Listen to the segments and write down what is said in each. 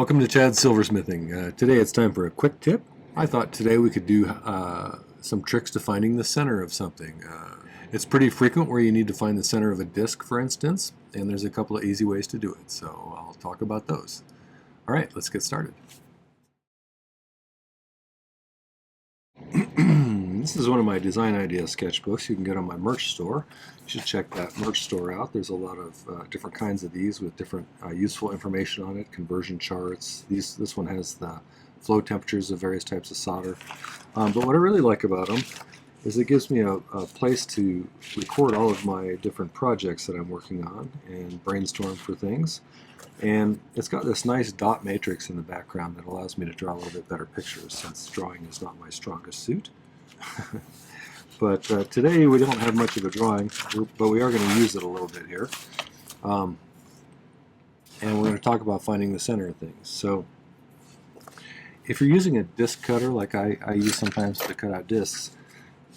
Welcome to Chad's Silversmithing. Today it's time for a quick tip. I thought today we could do some tricks to finding the center of something. It's pretty frequent where you need to find the center of a disc, for instance, and there's a couple of easy ways to do it, so I'll talk about those. All right, let's get started. This is one of my design idea sketchbooks you can get on my merch store. You should check that merch store out. There's a lot of different kinds of these with different useful information on it, conversion charts. This one has the flow temperatures of various types of solder. But what I really like about them is it gives me a place to record all of my different projects that I'm working on and brainstorm for things. And it's got this nice dot matrix in the background that allows me to draw a little bit better pictures, since drawing is not my strongest suit. But today we don't have much of a drawing, but we are going to use it a little bit here. And we're going to talk about finding the center of things. So if you're using a disc cutter like I use sometimes to cut out discs,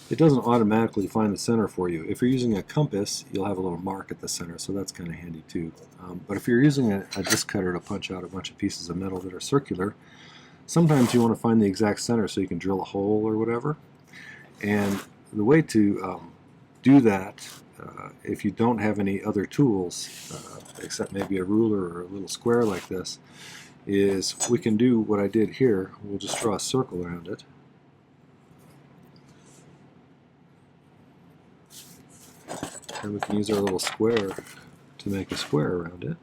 it doesn't automatically find the center for you. If you're using a compass, you'll have a little mark at the center, so that's kind of handy too. But if you're using a disc cutter to punch out a bunch of pieces of metal that are circular, sometimes you want to find the exact center so you can drill a hole or whatever. And the way to do that, if you don't have any other tools, except maybe a ruler or a little square like this, is we can do what I did here. We'll just draw a circle around it. And we can use our little square to make a square around it.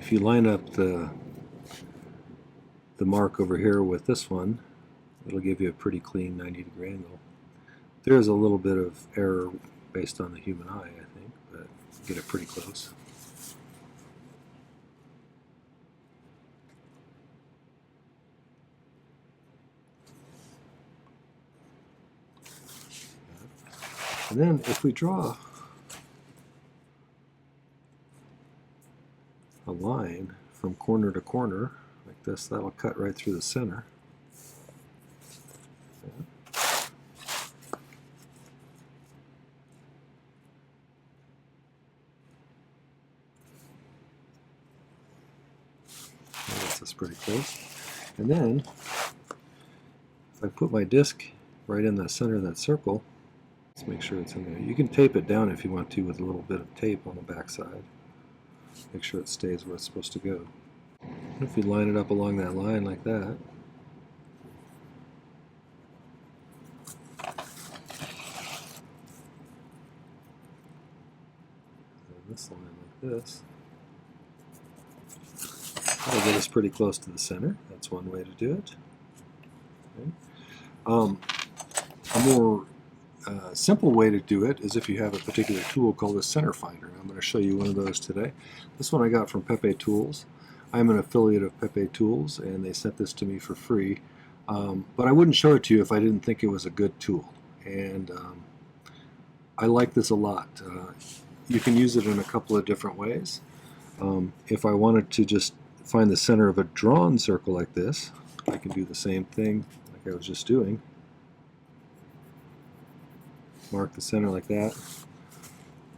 If you line up the mark over here with this one, it'll give you a pretty clean 90-degree angle. There is a little bit of error based on the human eye, I think, but get it pretty close. And then if we draw a line from corner to corner like this, that'll cut right through the center. That's pretty close. And then if I put my disc right in the center of that circle, let's make sure it's in there. You can tape it down if you want to with a little bit of tape on the back side. Make sure it stays where it's supposed to go. If you line it up along that line like that, and this line like this, that'll get us pretty close to the center. That's one way to do it. Okay. A more simple way to do it is if you have a particular tool called a center finder. I'm going to show you one of those today. This one I got from Pepe Tools. I'm an affiliate of Pepe Tools, and they sent this to me for free. But I wouldn't show it to you if I didn't think it was a good tool. And I like this a lot. You can use it in a couple of different ways. If I wanted to just find the center of a drawn circle like this, I can do the same thing like I was just doing. Mark the center like that,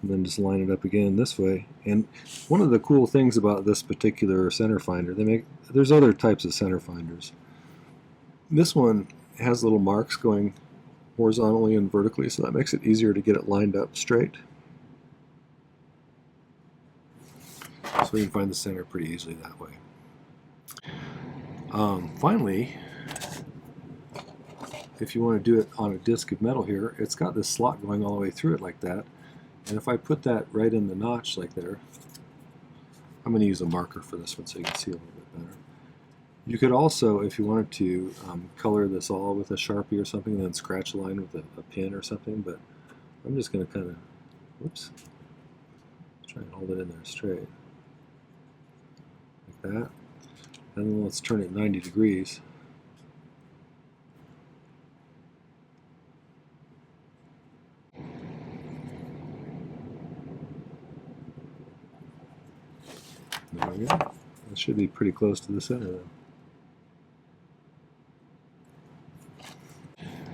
and then just line it up again this way. And one of the cool things about this particular center finder, there's other types of center finders. This one has little marks going horizontally and vertically, so that makes it easier to get it lined up straight. So you can find the center pretty easily that way. Finally, if you want to do it on a disc of metal here, it's got this slot going all the way through it like that. And if I put that right in the notch like there, I'm going to use a marker for this one so you can see a little bit better. You could also, if you wanted to, color this all with a Sharpie or something, and then scratch a line with a pin or something, but I'm just going to kind of, whoops, try and hold it in there straight. Like that. And then let's turn it 90 degrees. There we go. That should be pretty close to the center then.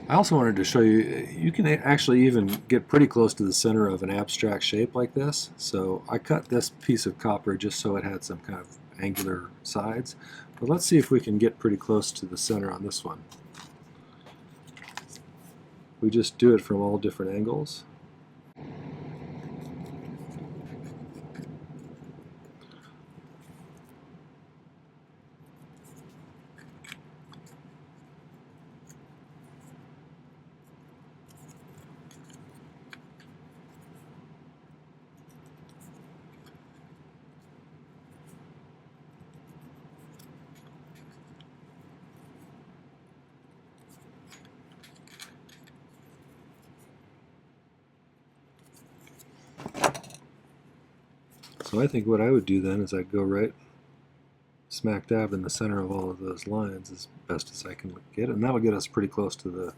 I also wanted to show you, you can actually even get pretty close to the center of an abstract shape like this. So I cut this piece of copper just so it had some kind of angular sides. But let's see if we can get pretty close to the center on this one. We just do it from all different angles. So I think what I would do then is I'd go right smack dab in the center of all of those lines as best as I can get, and that'll get us pretty close to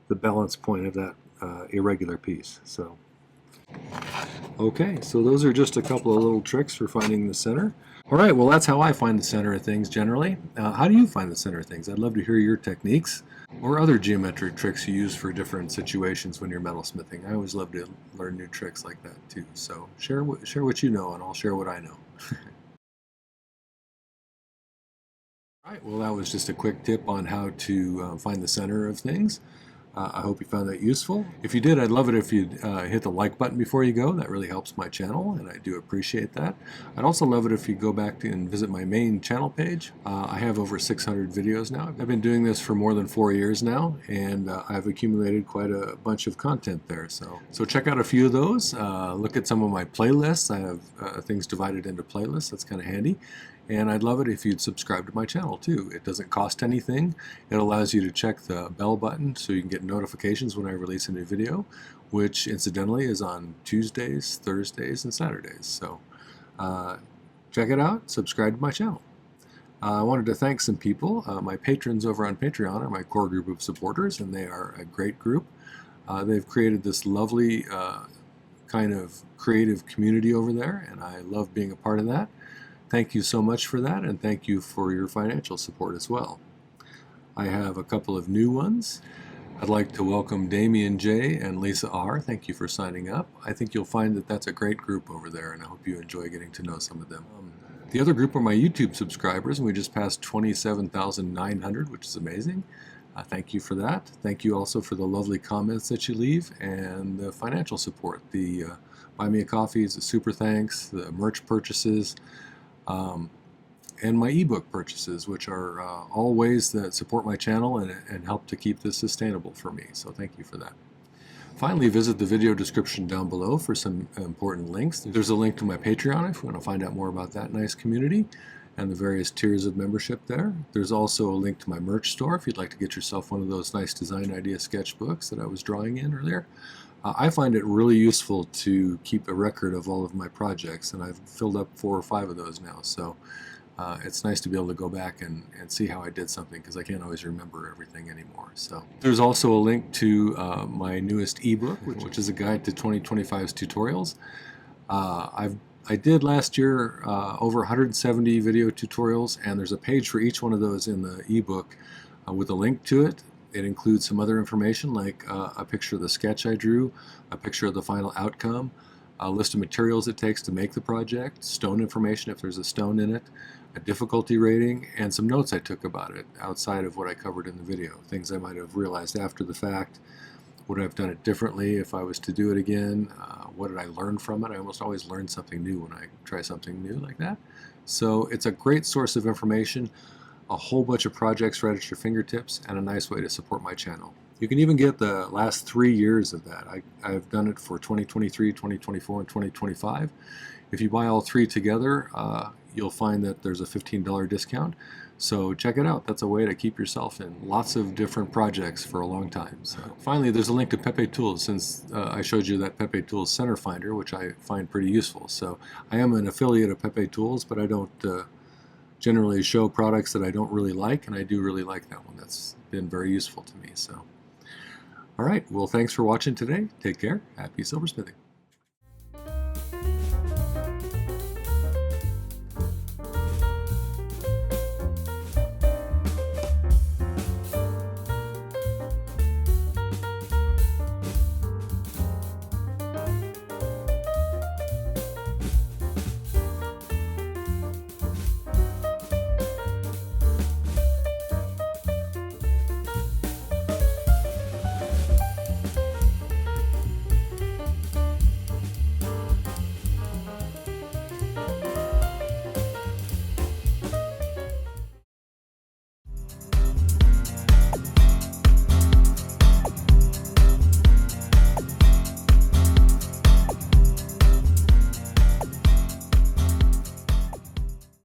the balance point of that irregular piece. So, okay, so those are just a couple of little tricks for finding the center. All right, well, that's how I find the center of things generally. How do you find the center of things? I'd love to hear your techniques or other geometric tricks you use for different situations when you're metalsmithing. I always love to learn new tricks like that too. So share what you know, and I'll share what I know. All right, well, that was just a quick tip on how to find the center of things. I hope you found that useful. If you did, I'd love it if you'd hit the like button before you go. That really helps my channel, and I do appreciate that. I'd also love it if you go back and visit my main channel page. I have over 600 videos now. I've been doing this for more than 4 years now, and I've accumulated quite a bunch of content there. So check out a few of those. Look at some of my playlists. I have things divided into playlists. That's kind of handy. And I'd love it if you'd subscribe to my channel too. It doesn't cost anything. It allows you to check the bell button so you can get notifications when I release a new video, which incidentally is on Tuesdays, Thursdays, and Saturdays. So check it out, subscribe to my channel. I wanted to thank some people. My patrons over on Patreon are my core group of supporters, and they are a great group. They've created this lovely kind of creative community over there, and I love being a part of that. Thank you so much for that, and thank you for your financial support as well. I have a couple of new ones. I'd like to welcome Damian J. and Lisa R. Thank you for signing up. I think you'll find that that's a great group over there, and I hope you enjoy getting to know some of them. The other group are my YouTube subscribers, and we just passed 27,900, which is amazing. Thank you for that. Thank you also for the lovely comments that you leave and the financial support. The Buy Me a Coffees, the super thanks, the merch purchases, and my ebook purchases, which are all ways that support my channel and help to keep this sustainable for me. So thank you for that. Finally, visit the video description down below for some important links. There's a link to my Patreon if you want to find out more about that nice community and the various tiers of membership there. There's also a link to my merch store if you'd like to get yourself one of those nice design idea sketchbooks that I was drawing in earlier. I find it really useful to keep a record of all of my projects, and I've filled up 4 or 5 of those now. So it's nice to be able to go back and see how I did something, because I can't always remember everything anymore. So there's also a link to my newest ebook, which is a guide to 2025's tutorials. I did last year over 170 video tutorials, and there's a page for each one of those in the ebook with a link to it. It includes some other information like a picture of the sketch I drew, a picture of the final outcome, a list of materials it takes to make the project, stone information if there's a stone in it, a difficulty rating, and some notes I took about it outside of what I covered in the video. Things I might have realized after the fact. Would I have done it differently if I was to do it again? What did I learn from it? I almost always learn something new when I try something new like that. So it's a great source of information, a whole bunch of projects right at your fingertips, and a nice way to support my channel. You can even get the last 3 years of that. I've done it for 2023, 2024, and 2025. If you buy all 3 together, you'll find that there's a $15 discount. So check it out. That's a way to keep yourself in lots of different projects for a long time. So finally, there's a link to Pepe Tools, since I showed you that Pepe Tools Center Finder, which I find pretty useful. So I am an affiliate of Pepe Tools, but I don't generally show products that I don't really like, and I do really like that one. That's been very useful to me. So, all right, well, thanks for watching today. Take care. Happy silversmithing.